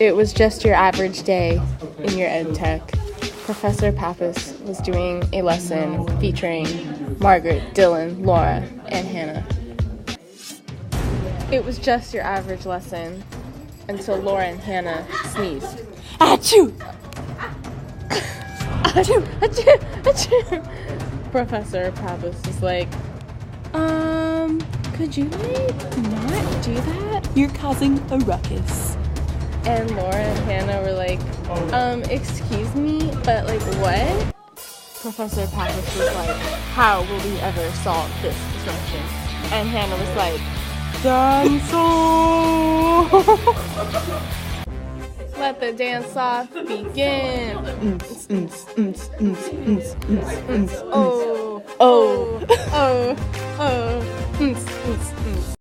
It was just your average day in your ed tech. Professor Pappas was doing a lesson featuring Margaret, Dylan, Laura, and Hannah. It was just your average lesson until Laura and Hannah sneezed. Achoo! Achoo! Achoo! Achoo! Professor Pappas is like, could you not do that? You're causing a ruckus. And Laura and Hannah were like, excuse me, but like what? Professor Pappas was like, how will we ever solve this disruption? And Hannah was like, dance. Let the dance off begin. Oh, oh, oh, oh.